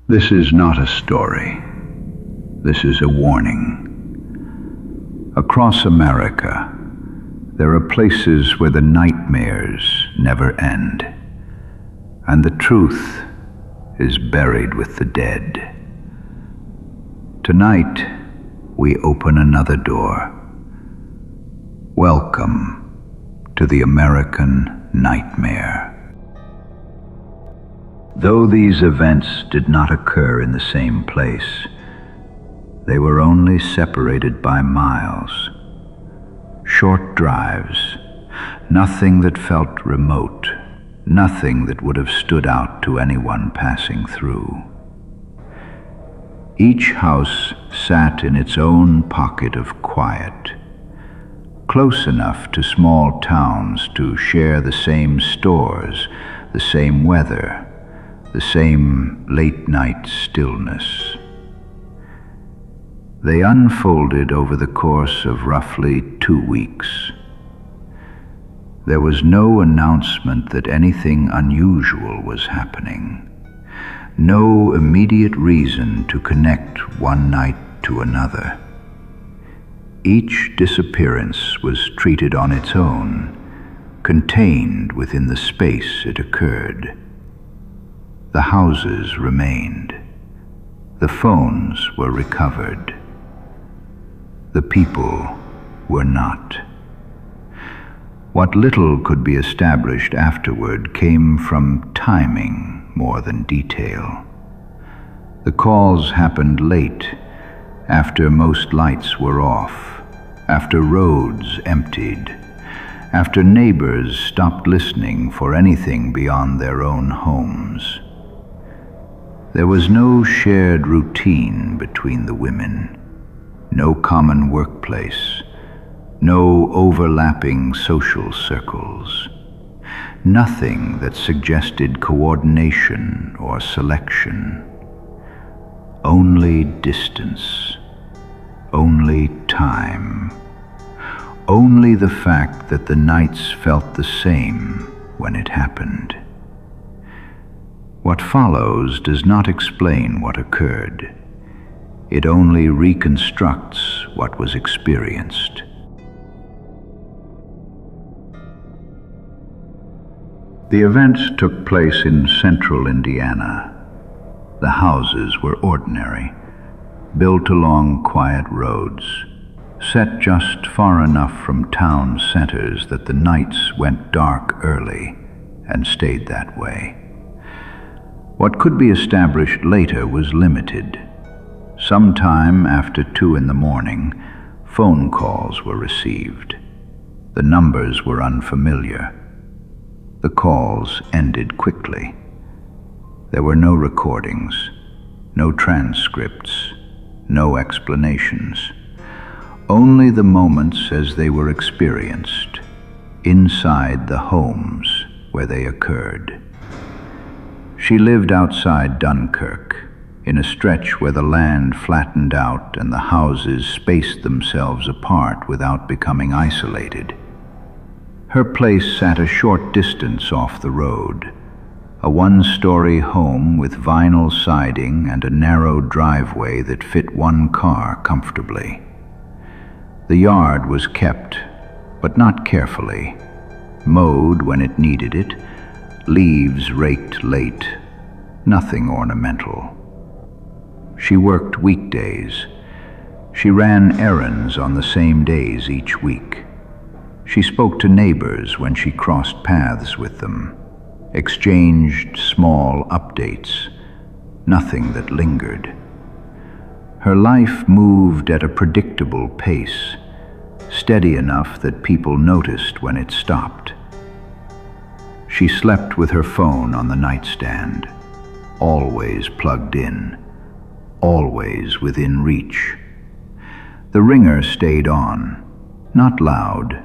This is not a story. This is a warning. Across America, there are places where the nightmares never end, and the truth is buried with the dead. Tonight, we open another door. Welcome to the American Nightmare. Though these events did not occur in the same place, they were only separated by miles. Short drives, nothing that felt remote, nothing that would have stood out to anyone passing through. Each house sat in its own pocket of quiet, close enough to small towns to share the same stores, the same weather, the same late-night stillness. They unfolded over the course of roughly 2 weeks. There was no announcement that anything unusual was happening, no immediate reason to connect one night to another. Each disappearance was treated on its own, contained within the space it occurred. The houses remained. The phones were recovered. The people were not. What little could be established afterward came from timing more than detail. The calls happened late, after most lights were off, after roads emptied, after neighbors stopped listening for anything beyond their own homes. There was no shared routine between the women, no common workplace, no overlapping social circles, nothing that suggested coordination or selection. Only distance, only time, only the fact that the nights felt the same when it happened. What follows does not explain what occurred. It only reconstructs what was experienced. The events took place in central Indiana. The houses were ordinary, built along quiet roads, set just far enough from town centers that the nights went dark early and stayed that way. What could be established later was limited. Sometime after 2 a.m, phone calls were received. The numbers were unfamiliar. The calls ended quickly. There were no recordings, no transcripts, no explanations. Only the moments as they were experienced, inside the homes where they occurred. She lived outside Dunkirk, in a stretch where the land flattened out and the houses spaced themselves apart without becoming isolated. Her place sat a short distance off the road, a one-story home with vinyl siding and a narrow driveway that fit one car comfortably. The yard was kept, but not carefully, mowed when it needed it, leaves raked late, nothing ornamental. She worked weekdays. She ran errands on the same days each week. She spoke to neighbors when she crossed paths with them, exchanged small updates, nothing that lingered. Her life moved at a predictable pace, steady enough that people noticed when it stopped. She slept with her phone on the nightstand, always plugged in, always within reach. The ringer stayed on, not loud,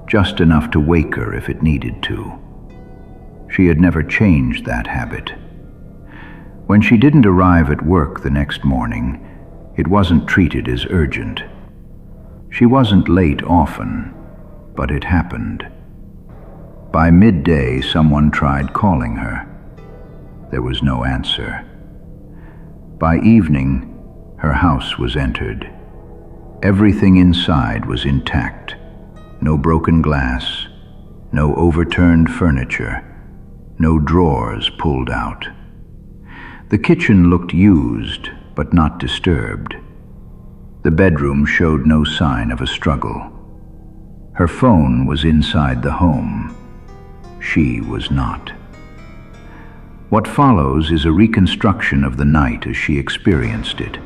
just enough to wake her if it needed to. She had never changed that habit. When she didn't arrive at work the next morning, it wasn't treated as urgent. She wasn't late often, but it happened. By midday, someone tried calling her. There was no answer. By evening, her house was entered. Everything inside was intact. No broken glass, no overturned furniture, no drawers pulled out. The kitchen looked used, but not disturbed. The bedroom showed no sign of a struggle. Her phone was inside the home. She was not. What follows is a reconstruction of the night as she experienced it.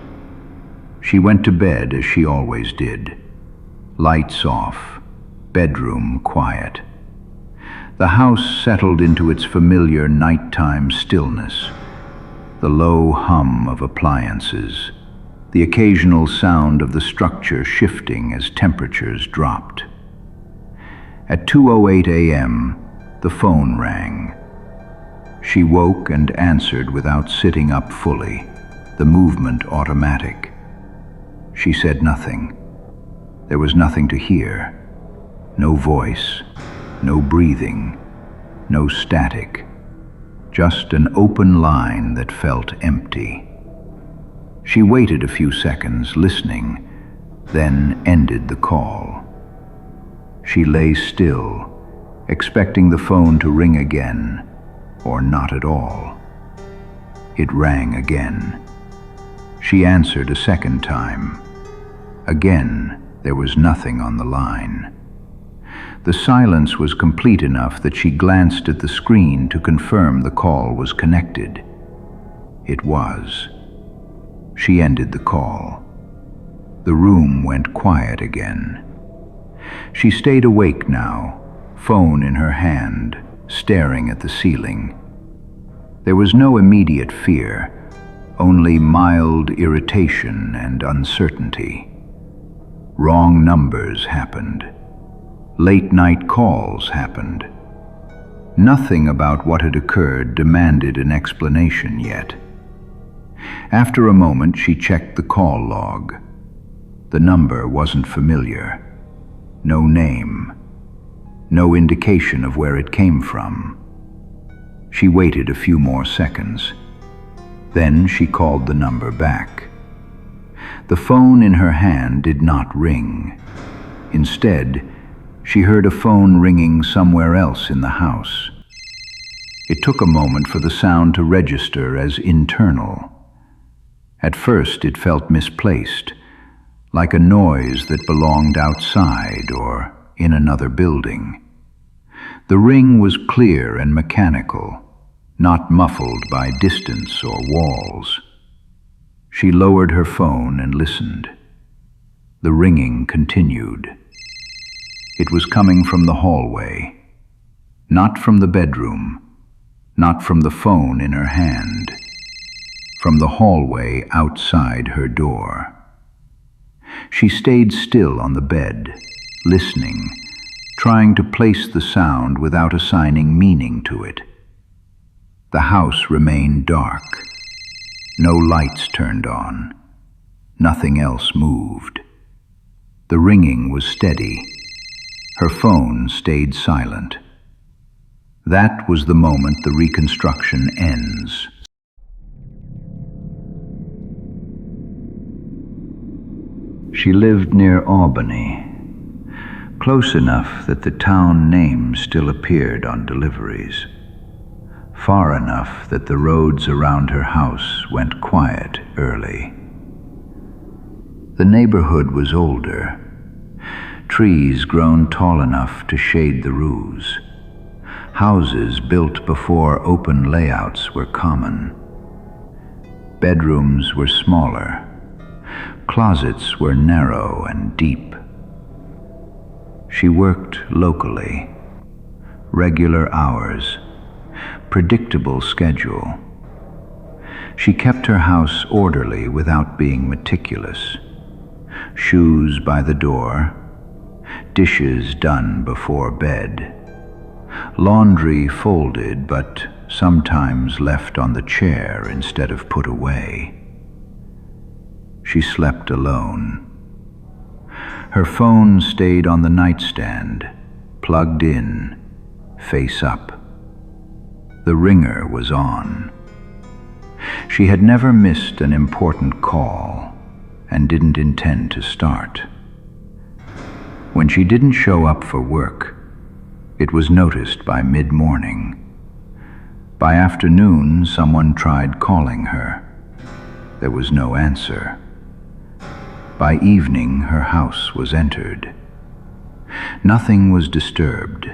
She went to bed as she always did. Lights off, bedroom quiet. The house settled into its familiar nighttime stillness. The low hum of appliances, the occasional sound of the structure shifting as temperatures dropped. At 2:08 a.m., the phone rang. She woke and answered without sitting up fully, the movement automatic. She said nothing. There was nothing to hear. No voice, no breathing, no static. Just an open line that felt empty. She waited a few seconds, listening, then ended the call. She lay still, expecting the phone to ring again, or not at all. It rang again. She answered a second time. Again, there was nothing on the line. The silence was complete enough that she glanced at the screen to confirm the call was connected. It was. She ended the call. The room went quiet again. She stayed awake now, phone in her hand, staring at the ceiling. There was no immediate fear, only mild irritation and uncertainty. Wrong numbers happened. Late-night calls happened. Nothing about what had occurred demanded an explanation yet. After a moment, she checked the call log. The number wasn't familiar. No name. No indication of where it came from. She waited a few more seconds. Then she called the number back. The phone in her hand did not ring. Instead, she heard a phone ringing somewhere else in the house. It took a moment for the sound to register as internal. At first, it felt misplaced, like a noise that belonged outside or in another building. The ring was clear and mechanical, not muffled by distance or walls. She lowered her phone and listened. The ringing continued. It was coming from the hallway, not from the bedroom, not from the phone in her hand, from the hallway outside her door. She stayed still on the bed, listening, trying to place the sound without assigning meaning to it. The house remained dark. No lights turned on. Nothing else moved. The ringing was steady. Her phone stayed silent. That was the moment the reconstruction ends. She lived near Albany, close enough that the town name still appeared on deliveries, far enough that the roads around her house went quiet early. The neighborhood was older, trees grown tall enough to shade the roofs. Houses built before open layouts were common. Bedrooms were smaller. Closets were narrow and deep. She worked locally, regular hours, predictable schedule. She kept her house orderly without being meticulous. Shoes by the door, dishes done before bed, laundry folded but sometimes left on the chair instead of put away. She slept alone. Her phone stayed on the nightstand, plugged in, face up. The ringer was on. She had never missed an important call and didn't intend to start. When she didn't show up for work, it was noticed by mid-morning. By afternoon, someone tried calling her. There was no answer. By evening, her house was entered. Nothing was disturbed.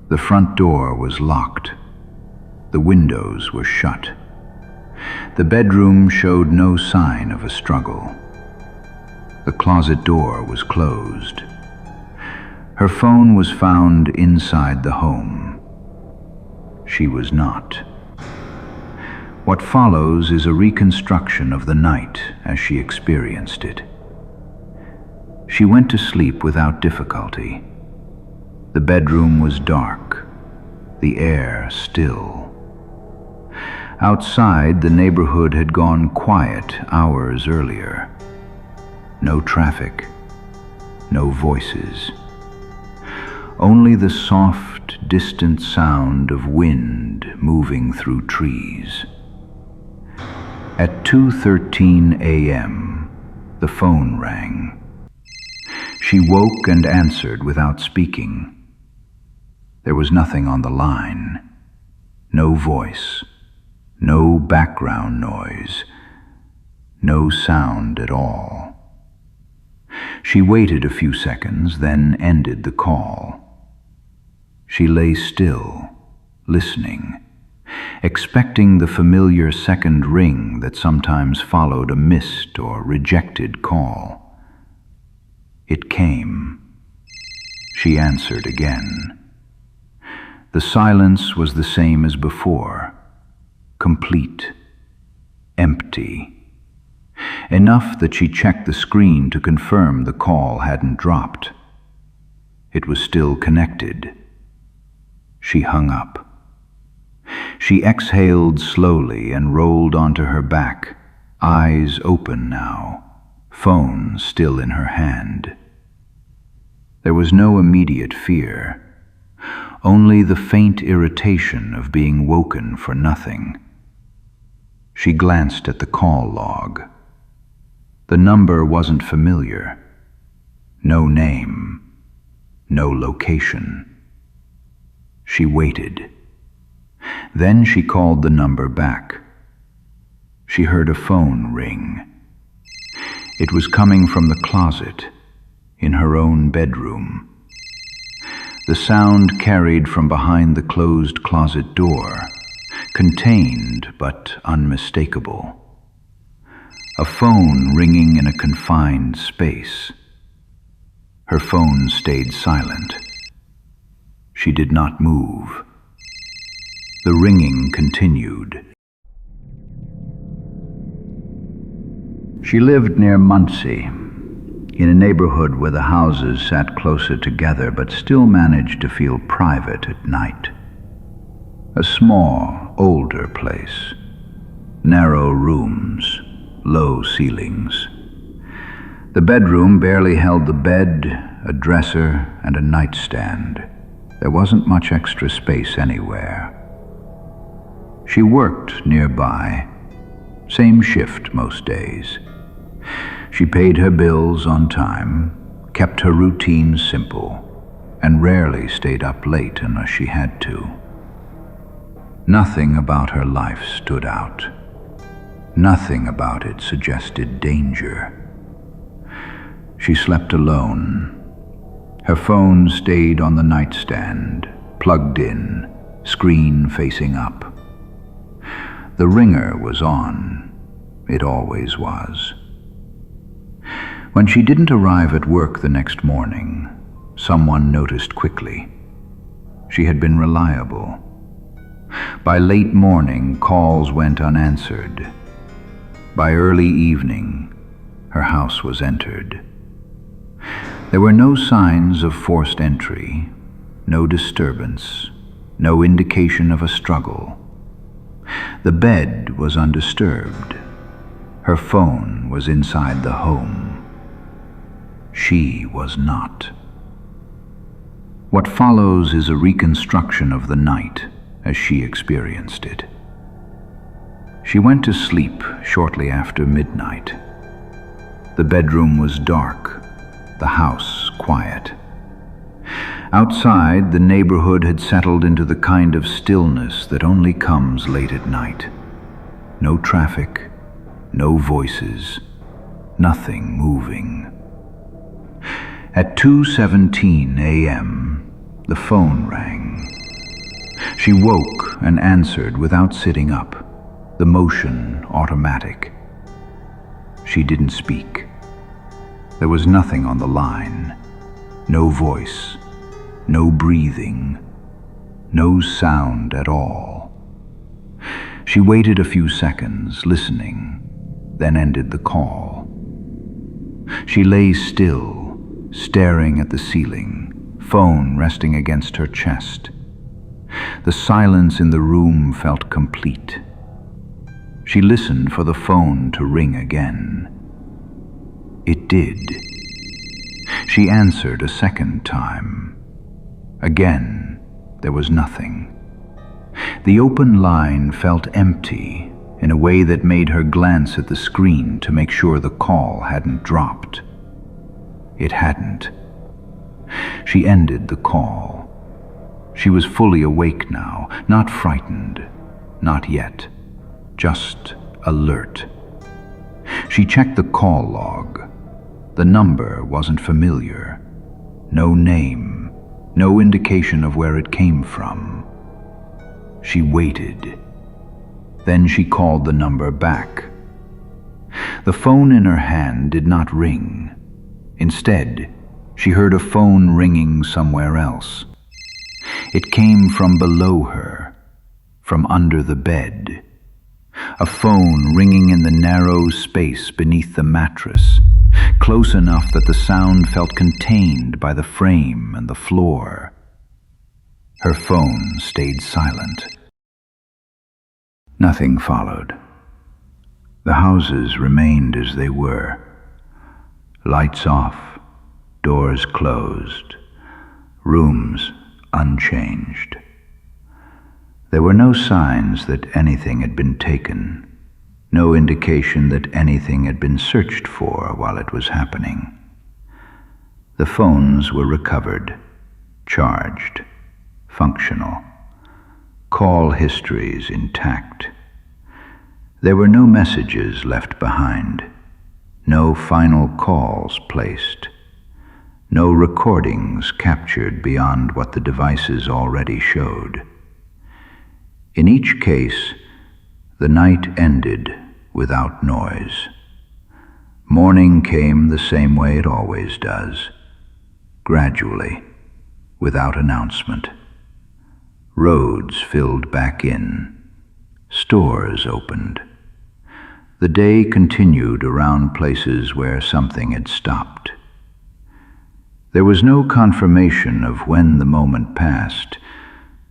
The front door was locked. The windows were shut. The bedroom showed no sign of a struggle. The closet door was closed. Her phone was found inside the home. She was not. What follows is a reconstruction of the night as she experienced it. She went to sleep without difficulty. The bedroom was dark, the air still. Outside, the neighborhood had gone quiet hours earlier. No traffic, no voices. Only the soft, distant sound of wind moving through trees. At 2:13 a.m., the phone rang. She woke and answered without speaking. There was nothing on the line. No voice, no background noise, no sound at all. She waited a few seconds, then ended the call. She lay still, listening, expecting the familiar second ring that sometimes followed a missed or rejected call. It came. She answered again. The silence was the same as before, complete, empty. Enough that she checked the screen to confirm the call hadn't dropped. It was still connected. She hung up. She exhaled slowly and rolled onto her back, eyes open now, phone still in her hand. There was no immediate fear, only the faint irritation of being woken for nothing. She glanced at the call log. The number wasn't familiar. No name, no location. She waited. Then she called the number back. She heard a phone ring. It was coming from the closet, in her own bedroom. The sound carried from behind the closed closet door, contained but unmistakable. A phone ringing in a confined space. Her phone stayed silent. She did not move. The ringing continued. She lived near Muncie, in a neighborhood where the houses sat closer together but still managed to feel private at night. A small, older place. Narrow rooms, low ceilings. The bedroom barely held the bed, a dresser, and a nightstand. There wasn't much extra space anywhere. She worked nearby, same shift most days. She paid her bills on time, kept her routine simple, and rarely stayed up late unless she had to. Nothing about her life stood out. Nothing about it suggested danger. She slept alone. Her phone stayed on the nightstand, plugged in, screen facing up. The ringer was on. It always was. When she didn't arrive at work the next morning, someone noticed quickly. She had been reliable. By late morning, calls went unanswered. By early evening, her house was entered. There were no signs of forced entry, no disturbance, no indication of a struggle. The bed was undisturbed. Her phone was inside the home. She was not. What follows is a reconstruction of the night as she experienced it. She went to sleep shortly after midnight. The bedroom was dark, the house quiet. Outside, the neighborhood had settled into the kind of stillness that only comes late at night. No traffic, no voices, nothing moving. At 2:17 a.m., the phone rang. She woke and answered without sitting up, the motion automatic. She didn't speak. There was nothing on the line, no voice, no breathing, no sound at all. She waited a few seconds, listening, then ended the call. She lay still, staring at the ceiling, phone resting against her chest. The silence in the room felt complete. She listened for the phone to ring again. It did. She answered a second time. Again, there was nothing. The open line felt empty in a way that made her glance at the screen to make sure the call hadn't dropped. It hadn't. She ended the call. She was fully awake now, not frightened, not yet, just alert. She checked the call log. The number wasn't familiar. No name, no indication of where it came from. She waited. Then she called the number back. The phone in her hand did not ring. Instead, she heard a phone ringing somewhere else. It came from below her, from under the bed. A phone ringing in the narrow space beneath the mattress, close enough that the sound felt contained by the frame and the floor. Her phone stayed silent. Nothing followed. The houses remained as they were. Lights off, doors closed, rooms unchanged. There were no signs that anything had been taken, no indication that anything had been searched for while it was happening. The phones were recovered, charged, functional, call histories intact. There were no messages left behind, no final calls placed, no recordings captured beyond what the devices already showed. In each case, the night ended without noise. Morning came the same way it always does, gradually, without announcement. Roads filled back in, stores opened. The day continued around places where something had stopped. There was no confirmation of when the moment passed,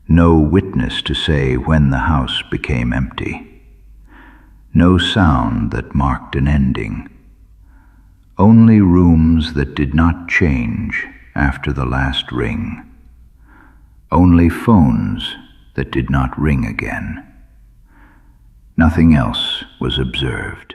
no witness to say when the house became empty. No sound that marked an ending. Only rooms that did not change after the last ring. Only phones that did not ring again. Nothing else was observed.